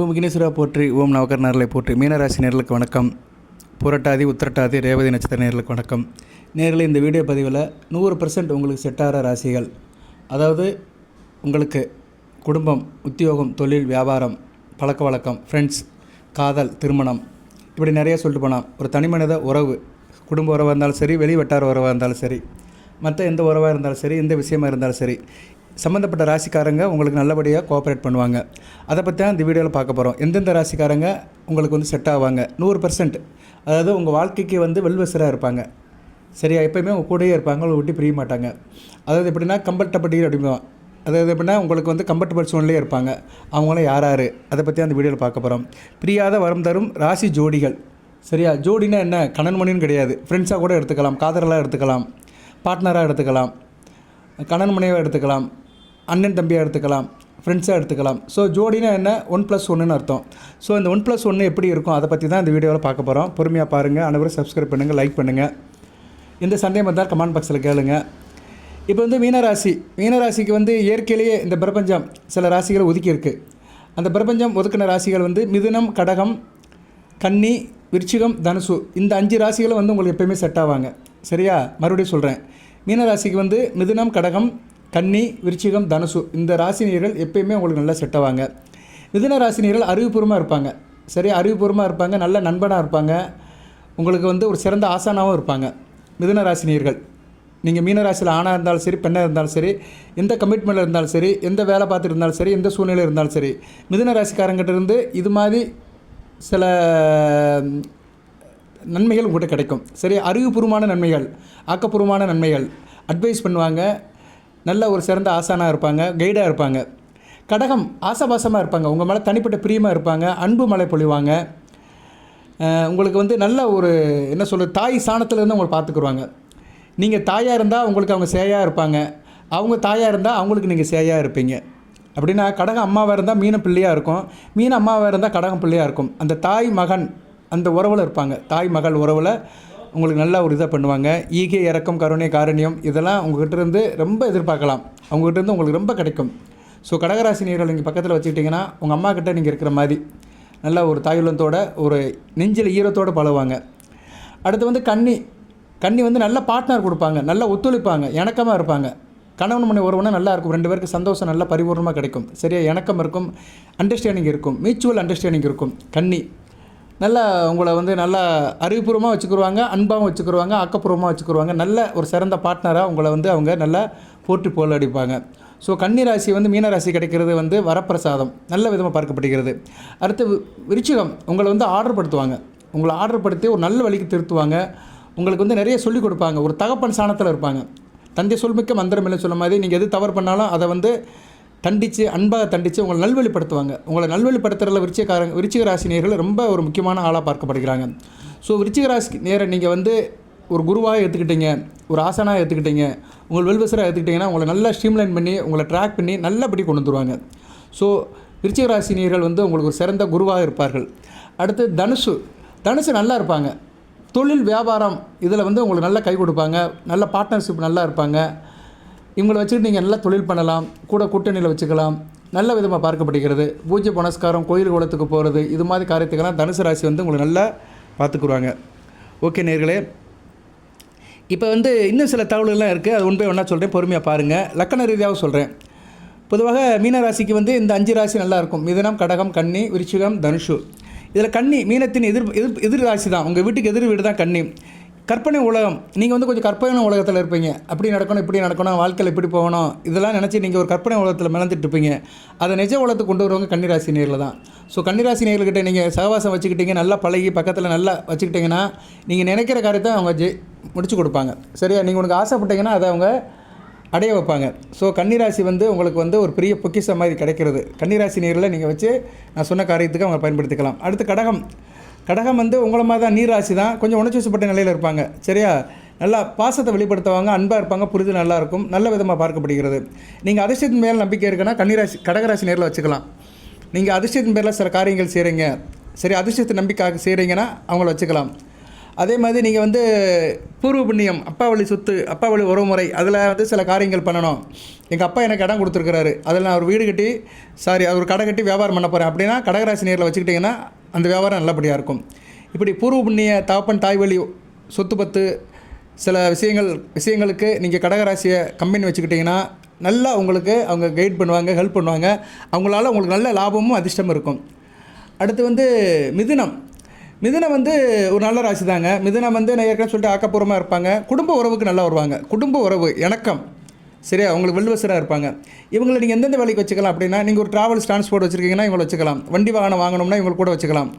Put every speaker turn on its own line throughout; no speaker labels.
ஓம் விக்னேஸ்வரா போற்றி, ஓம் நவகர் நேரலை போற்றி. மீனராசி நேர்களுக்கு வணக்கம். புரட்டாதி, உத்திரட்டாதி, ரேவதி நட்சத்திர நேர்களுக்கு வணக்கம். நேரில் இந்த வீடியோ பதிவில் 100% உங்களுக்கு செட் ஆகிற ராசிகள், அதாவது உங்களுக்கு குடும்பம், உத்தியோகம், தொழில், வியாபாரம், பழக்க வழக்கம், ஃப்ரெண்ட்ஸ், காதல், திருமணம், இப்படி நிறைய சொல்லிட்டு போனால் ஒரு தனிமனித உறவு, குடும்ப உறவாக இருந்தாலும் சரி, வெளி வட்டார உறவாக இருந்தாலும் சரி, மற்ற எந்த உறவாக இருந்தாலும் சரி, எந்த விஷயமாக இருந்தாலும் சரி, சம்மந்தப்பட்ட ராசிக்காரங்க உங்களுக்கு நல்லபடியாக கோஆப்ரேட் பண்ணுவாங்க. அதை பற்றி தான் இந்த வீடியோவில் பார்க்க போகிறோம். எந்தெந்த ராசிக்காரங்க உங்களுக்கு செட் ஆவாங்க 100%, அதாவது உங்கள் வாழ்க்கைக்கு வெல்வெசராக இருப்பாங்க. சரியா, எப்போயுமே உங்கள் கூடயே இருப்பாங்க, உங்களை விட்டு பிரிய மாட்டாங்க. அதாவது எப்படின்னா கம்பர்டபிலிட்டி அப்படிமா, அதாவது எப்படின்னா உங்களுக்கு கம்பர்டபிள் சூழ்நிலையே இருப்பாங்க. அவங்களாம் யார் அதை பற்றி அந்த வீடியோவில் பார்க்க போகிறோம். பிரியாத வரம் தரும் ராசி ஜோடிகள். சரியா, ஜோடினா என்ன, கணவன் மனைவின்னு கிடையாது. ஃப்ரெண்ட்ஸாக கூட எடுத்துக்கலாம், காதலாக எடுத்துக்கலாம், பார்ட்னராக எடுத்துக்கலாம், கணவன் மனைவியாக எடுத்துக்கலாம், அண்ணன் தம்பியாக எடுத்துக்கலாம், ஃப்ரெண்ட்ஸாக எடுத்துக்கலாம். ஸோ ஜோடினா என்ன, 1+1ன்னு அர்த்தம். ஸோ இந்த 1+1 எப்படி இருக்கும் அதை பற்றி தான் இந்த வீடியோவில் பார்க்க போகிறோம். பொறுமையாக பாருங்கள். அனைவரும் சப்ஸ்கிரைப் பண்ணுங்கள், லைக் பண்ணுங்கள். இந்த சந்தேகம் வந்தால் கமெண்ட் பாக்ஸில் கேளுங்க. இப்போ மீனராசிக்கு இயற்கையிலேயே இந்த பிரபஞ்சம் சில ராசிகளை ஒதுக்கியிருக்கு. அந்த பிரபஞ்சம் ஒதுக்கின ராசிகள் மிதுனம், கடகம், கன்னி, விருச்சிகம், தனுசு. இந்த 5 ராசிகளும் உங்களுக்கு எப்போயுமே செட் ஆவாங்க. சரியா, மறுபடியும் சொல்கிறேன். மீனராசிக்கு மிதுனம், கடகம், கன்னி, விருச்சிகம், தனுசு. இந்த ராசினியர்கள் எப்பயுமே உங்களுக்கு நல்லா செட் ஆவாங்க. மிதுன ராசினியர்கள் அறிவுபூர்வமாக இருப்பாங்க. சரியா, அறிவுபூர்வமாக இருப்பாங்க, நல்ல நண்பனாக இருப்பாங்க, உங்களுக்கு ஒரு சிறந்த ஆசானாகவும் இருப்பாங்க மிதுன ராசினியர்கள். நீங்கள் மீனராசியில் ஆணாக இருந்தாலும் சரி, பெண்ணாக இருந்தாலும் சரி, எந்த கமிட்மெண்ட்டில் இருந்தாலும் சரி, எந்த வேலை பார்த்துட்டு இருந்தாலும் சரி, எந்த சூழ்நிலையில் இருந்தாலும் சரி, மிதுன ராசிக்காரங்கிட்ட இருந்து இது மாதிரி சில நன்மைகள் உங்கள்கிட்ட கிடைக்கும். சரி, அறிவுபூர்வமான நன்மைகள், ஆக்கப்பூர்வமான நன்மைகள், அட்வைஸ் பண்ணுவாங்க, நல்ல ஒரு சிறந்த ஆசானாக இருப்பாங்க, கைடாக இருப்பாங்க. கடகம் ஆசபாசமாக இருப்பாங்க, உங்கள் மேலே தனிப்பட்ட பிரியமாக இருப்பாங்க, அன்பு மழை பொழிவாங்க. உங்களுக்கு நல்ல ஒரு என்ன சொல்கிறது, தாய் சாணத்துலேருந்து உங்களை பார்த்துக்குருவாங்க. நீங்கள் தாயாக இருந்தால் உங்களுக்கு அவங்க சேயாக இருப்பாங்க, அவங்க தாயாக இருந்தால் அவங்களுக்கு நீங்கள் சேயாக இருப்பீங்க. அப்படின்னா கடகம் அம்மாவாக இருந்தால் மீனம் பிள்ளையாக இருக்கும், மீன் அம்மாவாக இருந்தால் கடகம் பிள்ளையாக இருக்கும். அந்த தாய் மகன் அந்த உறவில் இருப்பாங்க. தாய் மகள் உறவில் உங்களுக்கு நல்ல ஒரு இதை பண்ணுவாங்க. ஈகை, இறக்கம், கருணை, காரணியம், இதெல்லாம் உங்கள்கிட்ட இருந்து ரொம்ப எதிர்பார்க்கலாம். அவங்ககிட்ட இருந்து உங்களுக்கு ரொம்ப கிடைக்கும். ஸோ கடகராசி நேர்கள் நீங்கள் பக்கத்தில் வச்சுக்கிட்டிங்கன்னா உங்கள் அம்மா கிட்டே நீங்கள் இருக்கிற மாதிரி நல்ல ஒரு தாயுள்ளத்தோட, ஒரு நெஞ்சில் ஈரத்தோடு பழகுவாங்க. அடுத்து கன்னி நல்ல பார்ட்னர் கொடுப்பாங்க, நல்லா ஒத்துழைப்பாங்க, இணக்கமாக இருப்பாங்க. கணவன் மனைவி உறவுனா நல்லா இருக்கும், 2 பேருக்கு சந்தோஷம் நல்லா பரிபூர்ணமாக கிடைக்கும். சரியா, இணக்கம் இருக்கும், அண்டர்ஸ்டாண்டிங் இருக்கும், மியூச்சுவல் அண்டர்ஸ்டாண்டிங் இருக்கும். கன்னி நல்லா உங்களை நல்லா அறிவுபூர்வமாக வச்சுக்கிடுவாங்க, அன்பாகவும் வச்சுக்கிடுவாங்க, ஆக்கப்பூர்வமாக வச்சுக்கிடுவாங்க. நல்ல ஒரு சிறந்த பார்ட்னராக உங்களை அவங்க நல்லா போற்றி போல் அடிப்பாங்க. ஸோ கன்னி ராசி மீனராசி கிடைக்கிறது வரப்பிரசாதம், நல்ல விதமாக பார்க்கப்படுகிறது. அடுத்து விருச்சிகம் உங்களை ஆர்டர்படுத்துவாங்க, உங்களை ஆர்டர்படுத்தி ஒரு நல்ல வழிக்கு திருத்துவாங்க. உங்களுக்கு நிறைய சொல்லிக் கொடுப்பாங்க, ஒரு தகப்பன் சாணத்தில் இருப்பாங்க. தந்தை சொல்மிக்க மந்திரம் இல்லை சொல்ல மாதிரி, நீங்கள் எது தவறு பண்ணாலும் அதை தண்டித்து, அன்பாக தண்டித்து உங்களை நல்வழிப்படுத்துவாங்க. உங்களை நல்வழிப்படுத்துறதுல விருச்சிக ராசி நேர்கள் ரொம்ப ஒரு முக்கியமான ஆளாக பார்க்கப்படுகிறாங்க. ஸோ விருச்சிக ராசி நேரை நீங்கள் ஒரு குருவாக எடுத்துக்கிட்டீங்க, ஒரு ஆசனாக எடுத்துக்கிட்டீங்க, உங்கள் வெல்வெசராக எடுத்துக்கிட்டிங்கன்னா உங்களை நல்லா ஸ்ட்ரீம்லைன் பண்ணி, உங்களை ட்ராக் பண்ணி நல்லபடி கொண்டு வந்துருவாங்க. ஸோ விருச்சிக ராசி நேர்கள் உங்களுக்கு ஒரு சிறந்த குருவாக இருப்பார்கள். அடுத்து தனுசு நல்லா இருப்பாங்க. தொழில், வியாபாரம் இதில் உங்களுக்கு நல்லா கை கொடுப்பாங்க, நல்ல பார்ட்னர்ஷிப் நல்லா இருப்பாங்க. இவங்களை வச்சுக்கிட்டு நீங்கள் நல்லா தொழில் பண்ணலாம், கூட கூட்டணியில் வச்சுக்கலாம், நல்ல விதமாக பார்க்கப்படுகிறது. பூஜை புனஸ்காரம், கோயில் குளத்துக்கு போகிறது, இது மாதிரி காரியத்துக்கெல்லாம் தனுசு ராசி உங்களை நல்லா பார்த்துக்குருவாங்க. ஓகே நேர்களே, இப்போ இன்னும் சில தகவல்கள்லாம் இருக்குது, அது ஒன்று ஒன்றா சொல்கிறேன், பொறுமையாக பாருங்கள். லக்கண ரீதியாக சொல்கிறேன். பொதுவாக மீனராசிக்கு இந்த 5 ராசி நல்லாயிருக்கும். மிதுனம், கடகம், கன்னி, விருச்சிகம், தனுஷு. இதில் கன்னி மீனத்தின் எதிர் ராசி தான், உங்கள் வீட்டுக்கு எதிர் வீடு தான் கன்னி. கற்பனை உலகம், நீங்கள் கொஞ்சம் கற்பனை உலகத்தில் இருப்பீங்க. அப்படி நடக்கணும், இப்படி நடக்கணும், வாழ்க்கையில் இப்படி போகணும், இதெல்லாம் நினச்சி நீங்கள் ஒரு கற்பனை உலகத்தில் மிளந்துட்டு இருப்பீங்க. அதை நிஜ உலகத்துக்கு கொண்டு வருவாங்க கன்னிராசி நேரில் தான். ஸோ கன்னிராசி நேர்கள்கிட்ட நீங்கள் சகவாசம் வச்சுக்கிட்டீங்க, நல்லா பழகி பக்கத்தில் நல்லா வச்சுக்கிட்டிங்கன்னா நீங்கள் நினைக்கிற காரியத்தை அவங்க முடிச்சு கொடுப்பாங்க. சரியா, நீங்கள் உனக்கு ஆசைப்பட்டீங்கன்னா அதை அவங்க அடைய வைப்பாங்க. ஸோ கன்னிராசி உங்களுக்கு ஒரு பெரிய பொக்கிஷம் மாதிரி கிடைக்கிறது. கன்னிராசி நேரில் நீங்கள் வச்சு நான் சொன்ன காரியத்துக்கு அவங்க பயன்படுத்திக்கலாம். அடுத்து கடகம் உங்களை மாதிரி தான், நீர் ராசி தான், கொஞ்சம் உணர்ச்சிவசப்பட்ட நிலையில் இருப்பாங்க. சரியா, நல்லா பாசத்தை வெளிப்படுத்துவாங்க, அன்பாக இருப்பாங்க, புரிதல் நல்லாயிருக்கும், நல்ல விதமாக பார்க்கப்படுகிறது. நீங்கள் அதிர்ஷ்டத்தின் மேலே நம்பிக்கை இருக்குன்னா கடகராசி நேரில் வச்சுக்கலாம். நீங்கள் அதிர்ஷ்டத்தின் பேரில் சில காரியங்கள் செய்கிறீங்க, சரி அதிர்ஷ்டத்தை நம்பிக்கை செய்கிறீங்கன்னா அவங்கள வச்சுக்கலாம். அதே மாதிரி நீங்கள் வந்து பூர்வ புண்ணியம், அப்பா வழி சொத்து, அப்பா வழி உறவுமுறை, அதில் வந்து சில காரியங்கள் பண்ணணும். எங்கள் அப்பா எனக்கு இடம் கொடுத்துருக்கிறாரு, அதில் நான் ஒரு வீடு கட்டி அவர் ஒரு கடை கட்டி வியாபாரம் பண்ண போகிறேன் அப்படின்னா கடகராசி நேரில் வச்சுக்கிட்டிங்கன்னா அந்த வியாபாரம் நல்லபடியாக இருக்கும். இப்படி பூர்வ புண்ணிய, தகப்பன் தாய் வழி சொத்து பத்து சில விஷயங்களுக்கு நீங்கள் கடகராசியை கம்பெனி வச்சுக்கிட்டிங்கன்னா நல்லா உங்களுக்கு அவங்க கைட் பண்ணுவாங்க, ஹெல்ப் பண்ணுவாங்க. அவங்களால உங்களுக்கு நல்ல லாபமும் அதிர்ஷ்டமும் இருக்கும். அடுத்து வந்து மிதுனம் வந்து ஒரு நல்ல ராசி தாங்க. மிதுனம் வந்து நான் ஏற்கனவே சொல்லிட்டு ஆக்கப்பூர்வமாக இருப்பாங்க. குடும்ப உறவுக்கு நல்லா வருவாங்க. குடும்ப உறவு இணக்கம் சரியா, அவங்களுக்கு வெல்வசராக இருப்பாங்க. இவங்களை நீங்கள் எந்தெந்த வேலைக்கு வச்சுக்கலாம் அப்படின்னா, நீங்கள் ஒரு ட்ராவல்ஸ் டிரான்ஸ்போர்ட் வச்சுருக்கீங்கன்னா இவங்களை வச்சுக்கலாம். வண்டி வாகனம் வாங்கணும்னா இவங்களுக்கு கூட வச்சுக்கலாம்.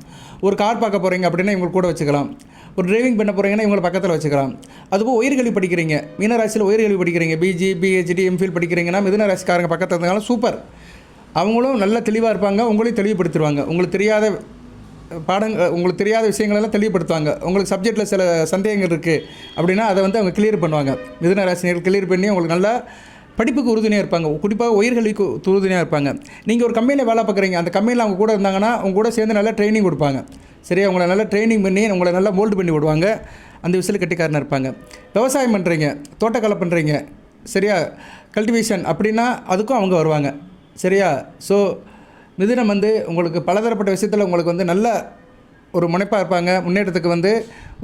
ஒரு கார் பார்க்க போகிறீங்க அப்படின்னா இவங்களுக்கு கூட வச்சுக்கலாம். ஒரு டிரைவிங் பண்ண போகிறீங்கன்னா இவங்களை பக்கத்தில் வச்சுக்கலாம். அதுபோல் உயர்கல்வி படிக்கிறீங்க, மீனராசியில் உயர்கல்வி படிக்கிறீங்க, பிஜி பிஹெச்டி எம்ஃபில் படிக்கிறீங்கன்னா மிதுன ராசிக்காரங்க பக்கத்தில் இருந்தாலும் சூப்பர். அவங்களும் நல்ல தெளிவாக இருப்பாங்க, உங்களையும் தெளிவுபடுத்திடுவாங்க. உங்களுக்கு தெரியாத விஷயங்களெல்லாம் தெளிவுபடுத்துவாங்க. உங்களுக்கு சப்ஜெக்டில் சில சந்தேகங்கள் இருக்குது அப்படின்னா அதை வந்து அவங்க கிளியர் பண்ணுவாங்க. மிதுன ராசினியர்கள் கிளியர் பண்ணி உங்களுக்கு நல்லா படிப்புக்கு உறுதுணையாக இருப்பாங்க. குறிப்பாக உயர்கல்விக்கு உறுதுணையாக இருப்பாங்க. நீங்கள் ஒரு கம்பெனியில் வேலை பார்க்குறீங்க, அந்த கம்பெனியில் அவங்க கூட இருந்தாங்கன்னா அவங்க கூட சேர்ந்து நல்லா ட்ரைனிங் கொடுப்பாங்க. சரியா, உங்களை நல்லா ட்ரைனிங் பண்ணி உங்களை நல்லா மோல்டு பண்ணி விடுவாங்க. அந்த விஷயத்தில் கெட்டிக்காரனாக இருப்பாங்க. விவசாயம் பண்ணுறீங்க, தோட்டக்கலை பண்ணுறீங்க, சரியா, கல்டிவேஷன் அப்படின்னா அதுக்கும் அவங்க வருவாங்க. சரியா. ஸோ மிதுனம் வந்து உங்களுக்கு பலதரப்பட்ட விஷயத்தில் உங்களுக்கு வந்து நல்ல ஒரு முனைப்பாக இருப்பாங்க. முன்னேற்றத்துக்கு வந்து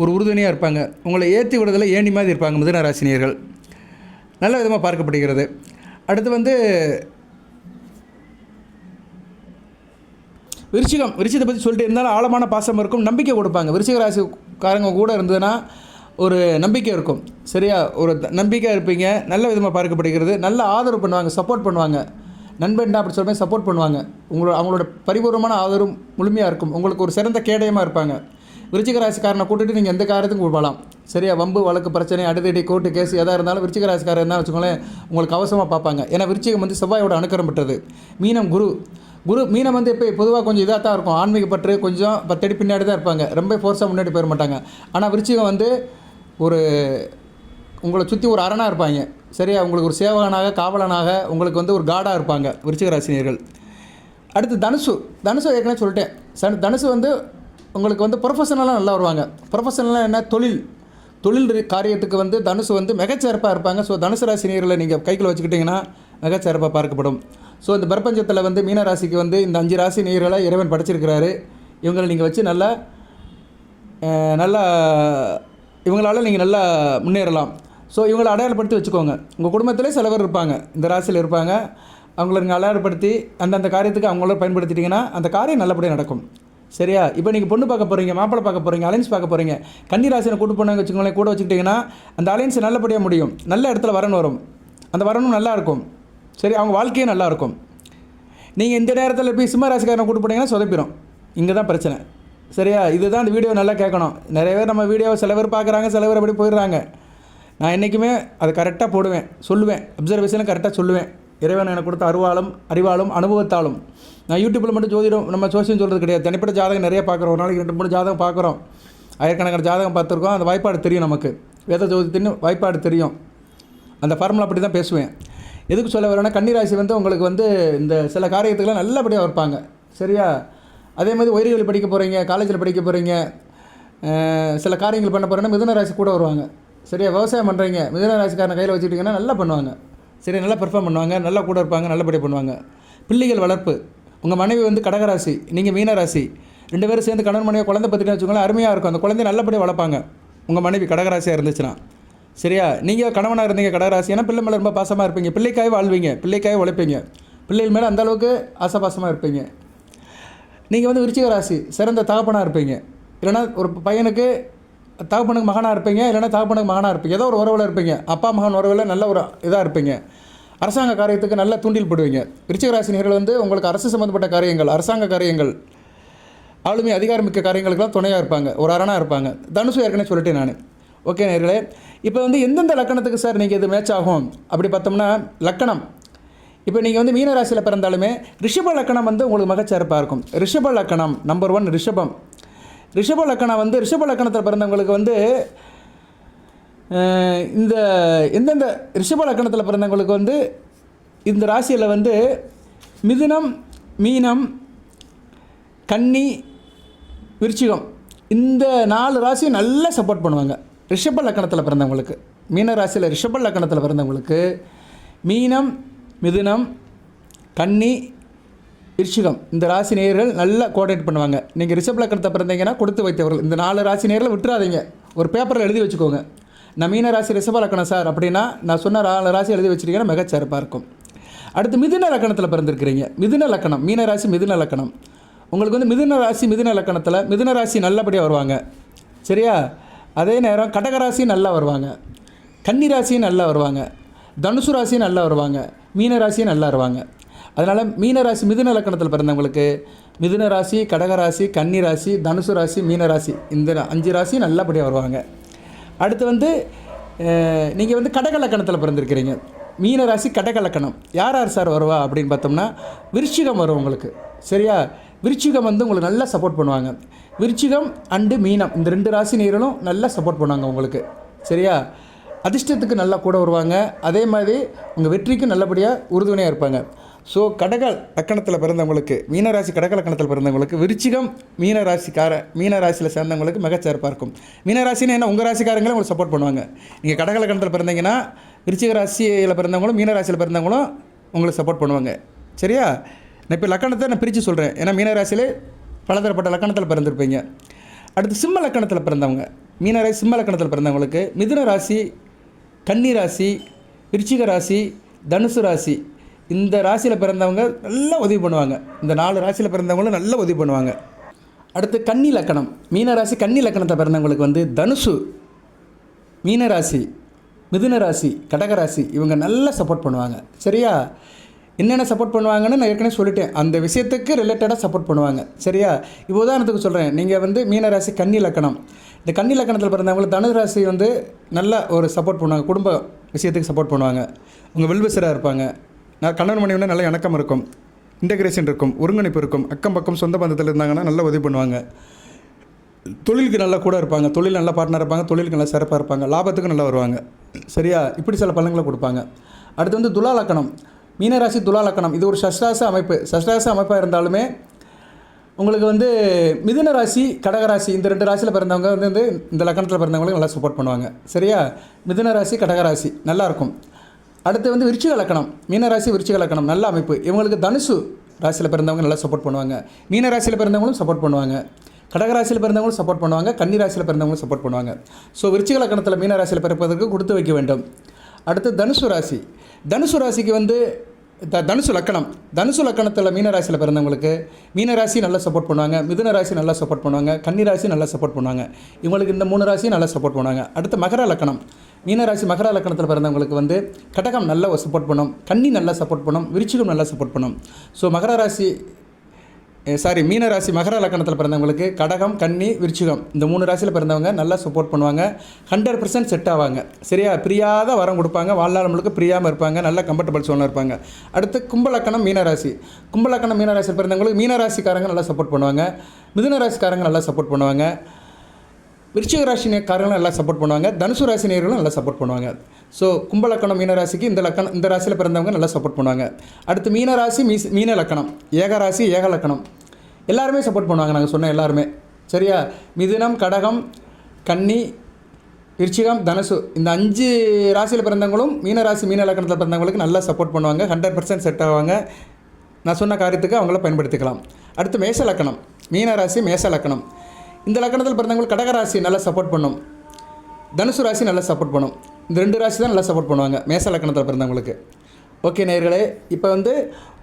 ஒரு உறுதுணையாக இருப்பாங்க. உங்களை ஏற்றி விடுதலை ஏணி மாதிரி இருப்பாங்க மிதுன ராசினியர்கள். நல்ல விதமாக பார்க்கப்படுகிறது. அடுத்து வந்து விருச்சிகத்தை பற்றி சொல்லிட்டு இருந்தாலும் ஆழமான பாசம் இருக்கும், நம்பிக்கை கொடுப்பாங்க. விருச்சிக ராசிக்காரங்க கூட இருந்ததுன்னா ஒரு நம்பிக்கை இருக்கும். சரியா, ஒரு நம்பிக்கை இருப்பீங்க. நல்ல விதமாக பார்க்கப்படுகிறது. நல்ல ஆதரவு பண்ணுவாங்க, சப்போர்ட் பண்ணுவாங்க. நண்பன்டா அப்படி சொல்லுமே சப்போர்ட் பண்ணுவாங்க. அவங்களோட பரிபூர்வமான ஆதரவு முழுமையாக இருக்கும். உங்களுக்கு ஒரு சிறந்த கேடயமாக இருப்பாங்க. விருச்சிக ராசிக்காரனை கூட்டிட்டு நீங்கள் எந்த காரியத்துக்கும் போகலாம். சரியா, வம்பு வழக்கு பிரச்சனை அடிதடி கோர்ட்டு கேஸ் எதாக இருந்தாலும் விருச்சிக ராசிக்காரர் இருந்தால் வச்சுக்கோங்களேன் உங்களுக்கு அவசரமாக பார்ப்பாங்க. ஏன்னா விருச்சிகம் வந்து செவ்வாயோட அனுக்கிரம் பெற்றது. மீனம் வந்து இப்போ பொதுவாக கொஞ்சம் இதாக தான் இருக்கும். ஆன்மீக பற்று கொஞ்சம் 10 அடி பின்னாடி தான் இருப்பாங்க. ரொம்ப ஃபோர்ஸாக முன்னாடி போயிட மாட்டாங்க. ஆனால் விருச்சிகம் வந்து ஒரு உங்களை சுற்றி ஒரு அரணாக இருப்பாங்க. சரியா, உங்களுக்கு ஒரு சேவகனாக, காவலனாக, உங்களுக்கு வந்து ஒரு காடாக இருப்பாங்க விருச்சிக ராசினியர்கள். அடுத்து தனுசு ஏற்கனவே சொல்லிட்டேன். தனுசு வந்து உங்களுக்கு வந்து ப்ரொஃபஷனலாக நல்லா வருவாங்க. ப்ரொஃபஷனலாக என்ன, தொழில் காரியத்துக்கு வந்து தனுசு வந்து மிகச்சிறப்பாக இருப்பாங்க. ஸோ தனுசு ராசினியர்களை நீங்கள் கைக்குள்ள வச்சுக்கிட்டிங்கன்னா மிகச்சிறப்பாக பார்க்கப்படும். ஸோ இந்த பிரபஞ்சத்தில் வந்து மீன ராசிக்கு வந்து இந்த 5 ராசி நேயர்களை இறைவன் படைச்சிருக்கிறாரு. இவங்களை நீங்கள் வச்சு நல்லா இவங்களால் நீங்கள் நல்லா முன்னேறலாம். ஸோ இவங்களை அடையாளப்படுத்தி வச்சுக்கோங்க. உங்கள் குடும்பத்திலே சில பேர் இருப்பாங்க, இந்த ராசியில் இருப்பாங்க. அவங்கள நீங்கள் அடையாளப்படுத்தி அந்தந்த காரியத்துக்கு அவங்கள பயன்படுத்திட்டிங்கன்னா அந்த காரியம் நல்லபடியாக நடக்கும். சரியா. இப்போ நீங்கள் பொண்ணு பார்க்க போகிறீங்க, மாப்பிள்ளை பார்க்க போகிறீங்க, அலைன்ஸ் பார்க்க போகிறீங்க, கன்னி ராசியை கூட்டு போனாங்க வச்சுக்கோங்களேன், கூட வச்சுக்கிட்டிங்கன்னா அந்த அலைன்ஸ் நல்லபடியாக முடியும். நல்ல இடத்துல வரணும் வரும், அந்த வரணும் நல்லாயிருக்கும். சரி, அவங்க வாழ்க்கையும் நல்லாயிருக்கும். நீங்கள் இந்த நேரத்தில் போய் சிம்ம ராசிக்காரனை கூட்டு போனீங்கன்னா சொதப்பிடும். இங்கே தான் பிரச்சனை. சரியா. இதுதான் இந்த வீடியோ நல்லா கேட்கணும். நிறைய பேர் நம்ம வீடியோவை சில பேர் பார்க்குறாங்க, சில பேர் அப்படி போயிடுறாங்க. நான் என்றைக்குமே அதை கரெக்டாக போடுவேன், சொல்லுவேன், அப்சர்வேஷனும் கரெக்டாக சொல்லுவேன். இறைவன் எனக்கு கொடுத்த அறிவாலும் அனுபவத்தாலும். நான் யூடியூப்பில் மட்டும் ஜோதிடம் நம்ம ஜோசியம் சொல்கிறது கிடையாது. தனிப்பட்ட ஜாதகம் நிறைய பார்க்குறோம். ஒரு நாளைக்கு 2-3 ஜாதகம் பார்க்குறோம். ஆயிரக்கணக்கான ஜாதகம் பார்த்துருக்கோம். அந்த வாய்ப்பாடு தெரியும் நமக்கு. வேத ஜோதிடத்தின்னு வாய்ப்பாடு தெரியும். அந்த ஃபார்முலா அப்படி தான் பேசுவேன். எதுக்கு சொல்ல வரேன்னா, கன்னிராசி வந்து உங்களுக்கு வந்து இந்த சில காரியத்துக்கெல்லாம் நல்லபடியாக வைப்பாங்க. சரியா. அதே மாதிரி உயர்கல்வி படிக்க போகிறீங்க, காலேஜில் படிக்க போகிறீங்க, சில காரியங்கள் பண்ண போகிறீங்கன்னா மிதுன ராசி கூட வருவாங்க. சரியா. விவசாயம் பண்ணுறீங்க, மிதுன ராசிக்காரனை கையில் வச்சுக்கிட்டிங்கன்னா நல்லா பண்ணுவாங்க. சரி, நல்லா பெர்ஃபார்ம் பண்ணுவாங்க, நல்லா கூட இருப்பாங்க, நல்லபடியாக பண்ணுவாங்க. பிள்ளைகள் வளர்ப்பு, உங்கள் மனைவி வந்து கடகராசி, நீங்கள் மீனராசி, 2 பேரும் சேர்ந்து கணவன் மனைவி குழந்தை பற்றிட்டு வச்சுக்கோங்களேன், அருமையாக இருக்கும். அந்த குழந்தைய நல்லபடியாக வளர்ப்பாங்க உங்கள் மனைவி கடகராசியாக இருந்துச்சுன்னா. சரியா. நீங்கள் கணவனாக இருந்தீங்க கடகராசி, ஏன்னா பிள்ளை மேலே ரொம்ப பாசமாக இருப்பீங்க, பிள்ளைக்காய் வாழ்வீங்க, பிள்ளைக்காய் உழைப்பீங்க, பிள்ளைகள் மேலே அந்தளவுக்கு ஆசைபாசமாக இருப்பீங்க. நீங்கள் வந்து விருச்சிக ராசி, சிறந்த தகப்பனாக இருப்பீங்க. இல்லைனா ஒரு பையனுக்கு தகப்பனுக்கு மகனாக இருப்பீங்க, இல்லைனா தகப்பனுக்கு மகனாக இருப்பீங்க, ஏதோ ஒரு உறவில் இருப்பீங்க. அப்பா மகன் உறவில் நல்ல ஒரு இதாக இருப்பீங்க. அரசாங்க காரியத்துக்கு நல்ல தூண்டில் போடுவீங்க. விருச்சிக ராசினியர்கள் வந்து உங்களுக்கு அரசு சம்மந்தப்பட்ட காரியங்கள், அரசாங்க காரியங்கள், ஆளுமை அதிகாரமிக்க காரியங்களுக்கெல்லாம் துணையாக இருப்பாங்க, ஒரு அரணாக இருப்பாங்க. தனுசு ஏற்கனவே சொல்லிட்டேன் நான். ஓகே நேர்களே. இப்போ வந்து எந்தெந்த லக்கணத்துக்கு சார் நீங்கள் இது மேட்ச் ஆகும் அப்படி பார்த்தோம்னா, லக்கணம் இப்போ நீங்கள் வந்து மீன ராசியில் பிறந்தாலுமே ரிஷப லக்கணம் வந்து உங்களுக்கு மிகச்சிறப்பாக இருக்கும். ரிஷப லக்கணம் நம்பர் 1 ரிஷபம். ரிஷப லக்கணம் வந்து ரிஷப லக்கணத்தில் பிறந்தவங்களுக்கு வந்து இந்த எந்தெந்த ரிஷப லக்கணத்தில் பிறந்தவங்களுக்கு வந்து இந்த ராசியில் வந்து மிதுனம், மீனம், கன்னி, விருச்சிகம் இந்த 4 ராசியும் நல்லா சப்போர்ட் பண்ணுவாங்க. ரிஷப லக்கணத்தில் பிறந்தவங்களுக்கு, மீன ராசியில் ரிஷப லக்கணத்தில் பிறந்தவங்களுக்கு மீனம், மிதுனம், கன்னி, விருச்சிகம் இந்த ராசி நேயர்கள் நல்லா கோஆர்டினேட் பண்ணுவாங்க. நீங்கள் ரிஷப லக்கணத்தை பிறந்தீங்கன்னா கொடுத்து வைத்தவர்கள். இந்த 4 ராசி நேயர்களை விட்டுறாதீங்க. ஒரு பேப்பரில் எழுதி வச்சுக்கோங்க. நான் மீன ராசி ரிஷப லக்கணம் சார் அப்படின்னா நான் சொன்ன 4 ராசி எழுதி வச்சுருக்கீங்கன்னா மிகச்சிறப்பாக இருக்கும். அடுத்து மிதுன லக்கணத்தில் பிறந்திருக்கிறீங்க. மிதுன லக்கணம், மீன ராசி மிதுன லக்கணம். உங்களுக்கு வந்து மிதுன லக்கணத்தில் மிதுன ராசி நல்லபடியாக வருவாங்க. சரியா? அதே நேரம் கடகராசி நல்லா வருவாங்க, கன்னி ராசியும் நல்லா வருவாங்க, தனுசு ராசியும் நல்லா வருவாங்க, மீன ராசியும் நல்லா வருவாங்க. அதனால் மீன ராசி மிதுன லக்கணத்தில் பிறந்தவங்களுக்கு மிதுன ராசி, கடகராசி, கன்னி ராசி, தனுசு ராசி, மீன ராசி இந்த 5 ராசியும் நல்லபடியாக வருவாங்க. அடுத்து வந்து நீங்கள் வந்து கடக லக்கணத்தில் பிறந்திருக்கிறீங்க. மீன ராசி கடக லக்கணம். யார் யார் சார் வருவா அப்படின்னு பார்த்தோம்னா விருச்சிகம் வரும் உங்களுக்கு. சரியா? விருச்சிகம் வந்து உங்களுக்கு நல்லா சப்போர்ட் பண்ணுவாங்க. விருச்சிகம் அண்டு மீனம் இந்த 2 ராசி நேயர்களும் நல்லா சப்போர்ட் பண்ணுவாங்க உங்களுக்கு. சரியா? அதிர்ஷ்டத்துக்கு நல்லா கூட வருவாங்க. அதே மாதிரி உங்கள் வெற்றிக்கும் நல்லபடியாக உறுதுணையாக இருப்பாங்க. ஸோ கடக லக்கணத்தில் பிறந்தவங்களுக்கு, மீனராசி கடக லக்கணத்தில் பிறந்தவங்களுக்கு விருச்சிகம் மீன ராசியில் சேர்ந்தவங்களுக்கு மிகச்சிறப்பாக இருக்கும். மீனராசின்னு என்ன உங்கள் ராசிக்காரங்களும் உங்களுக்கு சப்போர்ட் பண்ணுவாங்க. நீங்கள் கடக லக்கணத்தில் பிறந்தீங்கன்னா விருச்சிக ராசியில் பிறந்தவங்களும் மீன ராசியில் பிறந்தவங்களும் உங்களுக்கு சப்போர்ட் பண்ணுவாங்க. சரியா? நான் இப்போ லக்கணத்தை நான் பிரித்து சொல்கிறேன். ஏன்னா மீனராசியில் பலதரப்பட்ட லக்கணத்தில் பிறந்திருப்பீங்க. அடுத்து சிம்ம லக்கணத்தில் பிறந்தவங்க, மீனராசி சிம்ம லக்கணத்தில் பிறந்தவங்களுக்கு மிதுன ராசி, கன்னி ராசி, விருச்சிக ராசி, தனுசு ராசி இந்த ராசியில் பிறந்தவங்க நல்லா உதவி பண்ணுவாங்க. இந்த 4 ராசியில் பிறந்தவங்களும் நல்லா உதவி பண்ணுவாங்க. அடுத்து கன்னி லக்கணம், மீனராசி கன்னி லக்கணத்தை பிறந்தவங்களுக்கு வந்து தனுசு, மீனராசி, மிதுன ராசி, கடகராசி இவங்க நல்லா சப்போர்ட் பண்ணுவாங்க. சரியா? என்னென்ன சப்போர்ட் பண்ணுவாங்கன்னு நான் ஏற்கனவே சொல்லிட்டேன். அந்த விஷயத்துக்கு ரிலேட்டடாக சப்போர்ட் பண்ணுவாங்க. சரியா? இப்போ உதாரணத்துக்கு சொல்கிறேன். நீங்கள் வந்து மீனராசி கன்னி லக்கணம், இந்த கன்னி லக்கணத்தில் பிறந்தவங்களுக்கு தனுசு ராசி வந்து நல்ல ஒரு சப்போர்ட் பண்ணுவாங்க. குடும்ப விஷயத்துக்கு சப்போர்ட் பண்ணுவாங்க. உங்கள் வெல்விசராக இருப்பாங்க. நான் கணவன் மனைவியோட நல்ல இணக்கம் இருக்கும், இன்டகிரேஷன் இருக்கும், ஒருங்கிணைப்பு இருக்கும். அக்கம் பக்கம் சொந்த பந்தத்தில் இருந்தாங்கன்னா நல்லா உதவி பண்ணுவாங்க. தொழிலுக்கு நல்லா கூட இருப்பாங்க, தொழில் நல்லா பார்ட்னர் இருப்பாங்க, தொழிலுக்கு நல்லா சிறப்பாக இருப்பாங்க, லாபத்துக்கு நல்லா வருவாங்க. சரியா? இப்படி சில பலன்களை கொடுப்பாங்க. அடுத்து வந்து துலா லக்கணம், மீனராசி துலா லக்கணம். இது ஒரு சஷ்டாச அமைப்பாக இருந்தாலுமே உங்களுக்கு வந்து மிதுன ராசி, கடகராசி இந்த 2 ராசியில் பிறந்தவங்க வந்து இந்த லக்கணத்தில் பிறந்தவங்களுக்கு நல்லா சப்போர்ட் பண்ணுவாங்க. சரியா? மிதுன ராசி, கடகராசி நல்லாயிருக்கும். அடுத்து வந்து விருச்சிக லக்கணம், மீனராசி விருச்சிக லக்கணம் நல்ல அமைப்பு. இவங்களுக்கு தனுசு ராசியில் பிறந்தவங்க நல்லா சப்போர்ட் பண்ணுவாங்க. மீன ராசியில் பிறந்தவங்களும் சப்போர்ட் பண்ணுவாங்க, கடகராசியில் பிறந்தவங்களும் சப்போர்ட் பண்ணுவாங்க, கன்னி ராசியில் பிறந்தவங்களும் சப்போர்ட் பண்ணுவாங்க. ஸோ விருச்சிக லக்கணத்தில் மீன ராசியில் பிறப்பதற்கு கொடுத்து வைக்க வேண்டும். அடுத்து தனுசு ராசி, தனுசு ராசிக்கு வந்து தனுசு லக்கணத்தில் மீன ராசியில் பிறந்தவங்களுக்கு மீன ராசி நல்லா சப்போர்ட் பண்ணுவாங்க, மிதுன ராசி நல்லா சப்போர்ட் பண்ணுவாங்க, கன்னி ராசி நல்லா சப்போர்ட் பண்ணுவாங்க. இவங்களுக்கு இந்த 3 ராசியும் நல்லா சப்போர்ட் பண்ணுவாங்க. அடுத்து மகர லக்கணம், மீனராசி மகர லக்கணத்தில் பிறந்தவங்களுக்கு வந்து கடகம் நல்லா சப்போர்ட் பண்ணும், கன்னி நல்லா சப்போர்ட் பண்ணும், விருச்சிகம் நல்லா சப்போர்ட் பண்ணும். ஸோ மீனராசி மகர லக்கணத்தில் பிறந்தவங்களுக்கு கடகம், கன்னி, விருச்சிகம் இந்த 3 ராசியில் பிறந்தவங்க நல்லா சப்போர்ட் பண்ணுவாங்க. 100% செட் ஆவாங்க. சரியா? பிரியாத வரம் கொடுப்பாங்க, வாழ்நாள் முழுக்க பிரியாமல் இருப்பாங்க, நல்ல கம்ஃபர்டபுள் சோனாக இருப்பாங்க. அடுத்து கும்பலக்கணம் மீனராசி, மீனராசியில் பிறந்தவங்களுக்கு மீனராசிக்காரங்க நல்லா சப்போர்ட் பண்ணுவாங்க, மிதுன ராசிக்காரங்க நல்லா சப்போர்ட் பண்ணுவாங்க, விருச்சிக ராசிக்காரங்களும் நல்லா சப்போர்ட் பண்ணுவாங்க, தனுசு ராசி நேயர்களும் நல்லா சப்போர்ட் பண்ணுவாங்க. ஸோ கும்பலக்கணம் மீனராசிக்கு இந்த ராசியில் பிறந்தவங்க நல்லா சப்போர்ட் பண்ணுவாங்க. அடுத்து மீனராசி மீன லக்கணம், ஏகராசி ஏக லக்கணம் எல்லாருமே சப்போர்ட் பண்ணுவாங்க. நாங்கள் சொன்ன எல்லாருமே. சரியா? மிதுனம், கடகம், கன்னி, விருச்சிகம், தனுசு இந்த 5 ராசியில் பிறந்தவங்களும் மீனராசி மீன லக்கணத்தில் பிறந்தவங்களுக்கு நல்லா சப்போர்ட் பண்ணுவாங்க. 100% செட் ஆவாங்க. நான் சொன்ன காரியத்துக்கு அவங்கள பயன்படுத்திக்கலாம். அடுத்து மேச லக்கணம், மீனராசி மேச லக்கணம் இந்த லக்கணத்தில் பிறந்தவங்களுக்கு கடகராசி நல்லா சப்போர்ட் பண்ணும், தனுசு ராசி நல்லா சப்போர்ட் பண்ணும். இந்த 2 ராசி தான் நல்லா சப்போர்ட் பண்ணுவாங்க மேச லக்கணத்தில் பிறந்தவங்களுக்கு. ஓகே நேயர்களே, இப்போ வந்து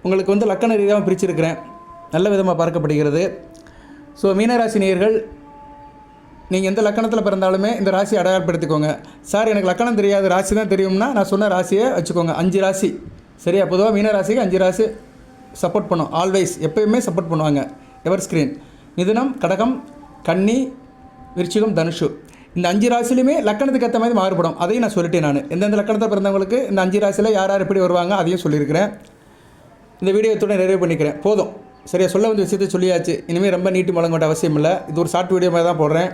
உங்களுக்கு வந்து லக்கண ரீதியாக பிரிச்சிருக்கிறேன், நல்ல விதமாக பார்க்கப்படுகிறது. ஸோ மீனராசி நேயர்கள் நீங்கள் எந்த லக்கணத்தில் பிறந்தாலுமே இந்த ராசியை அடையாளப்படுத்திக்கோங்க. சார் எனக்கு லக்கணம் தெரியாது, ராசி தான் தெரியும்னா நான் சொன்ன ராசியை வச்சுக்கோங்க. 5 ராசி. சரியா? பொதுவாக மீனராசிக்கு 5 ராசி சப்போர்ட் பண்ணும். ஆல்வேஸ் எப்போயுமே சப்போர்ட் பண்ணுவாங்க. எவர் ஸ்க்ரீன் மிதுனம், கடகம், கன்னி, விருச்சிகம், தனுஷு இந்த 5 ராசிலையுமே லக்கணத்துக்கு ஏற்ற மாதிரி மாறுபடும். அதையும் நான் சொல்லிட்டேன். நான் எந்தெந்த லக்கணத்தில் பிறந்தவங்களுக்கு இந்த 5 ராசியில் யார் யார் எப்படி வருவாங்க அதையும் சொல்லியிருக்கிறேன். இந்த வீடியோத்தோட நிறைவு பண்ணிக்கிறேன். போதும். சரியா? சொல்ல வேண்டிய விஷயத்தை சொல்லியாச்சு. இனிமேல் ரொம்ப நீட்டி முழங்க வேண்டிய அவசியம் இல்லை. இது ஒரு ஷார்ட் வீடியோ மாதிரி தான் போடுறேன்.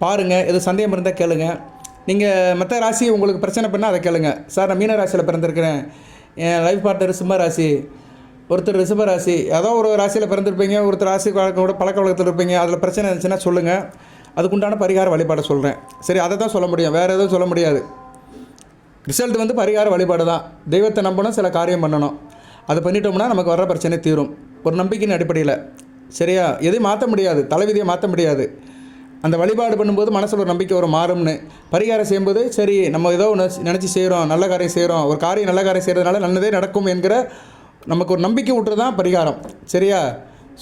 பாருங்கள். எது சந்தேகம் இருந்தால் கேளுங்க. நீங்கள் மற்ற ராசி உங்களுக்கு பிரச்சனை பண்ணால் அதை கேளுங்க. சார் நான் மீன ராசியில் பிறந்திருக்கிறேன், என் லைஃப் பார்ட்னர் சிம்ம ராசி, ஒருத்தர் ரிஷப ராசி, ஏதோ ஒரு ராசியில் பிறந்திருப்பீங்க, ஒருத்தர் ராசி பழக்க வழக்கத்தில் இருப்பீங்க. அதில் பிரச்சனை இருந்துச்சுன்னா சொல்லுங்கள், அதுக்குண்டான பரிகார வழிபாடை சொல்கிறேன். சரி, அதை தான் சொல்ல முடியும், வேறு எதுவும் சொல்ல முடியாது. ரிசல்ட் வந்து பரிகார வழிபாடு தான். தெய்வத்தை நம்பணும், சில காரியம் பண்ணணும். அதை பண்ணிட்டோம்னா நமக்கு வர்ற பிரச்சனை தீரும், ஒரு நம்பிக்கையின் அடிப்படையில். சரியா? எதையும் மாற்ற முடியாது, தலைவிதியை மாற்ற முடியாது. அந்த வழிபாடு பண்ணும்போது மனசில் ஒரு நம்பிக்கை ஒரு மாறும்னு. பரிகாரம் செய்யும்போது சரி நம்ம ஏதோ ஒன்று நினச்சி செய்கிறோம், நல்ல காரியம் செய்கிறோம், ஒரு காரியம் நல்ல காரியம் செய்கிறதுனால நல்லதே நடக்கும் என்கிற நமக்கு ஒரு நம்பிக்கை விட்டுறது தான் பரிகாரம். சரியா?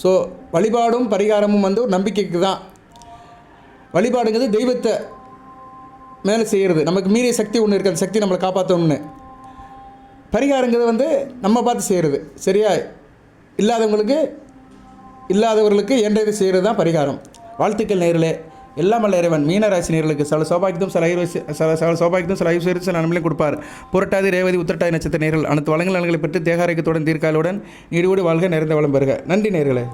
ஸோ வழிபாடும் பரிகாரமும் வந்து ஒரு நம்பிக்கைக்கு தான். வழிபாடுங்கிறது தெய்வத்தை மேலே செய்கிறது, நமக்கு மீறிய சக்தி ஒன்று இருக்குது, அந்த சக்தி நம்மளை காப்பாற்றணும்னு. பரிகாரங்கிறது வந்து நம்ம பார்த்து செய்கிறது. சரியா? இல்லாதவர்களுக்கு என்றது செய்கிறது தான் பரிகாரம். வாழ்த்துக்கள் நேயர்களே. எல்லாம் வல்ல இறைவன் மீனராசி நேயர்களுக்கு சில சௌபாகியத்தும் சில சௌபாகியத்தும் சில ஐஸ்வர்யம் சில நன்மையும் கொடுப்பார். புரட்டாதி ரேவதி உத்திரட்டாதி நட்சத்திர நேயர்கள் அனைத்து வளங்கள் நலன்களை பெற்று தேகாரோக்கியத்துடன் தீர்க்காலுடன் நீடியோடு வாழ்க, நிறைந்த வளம் பெறுக. நன்றி நேயர்களே.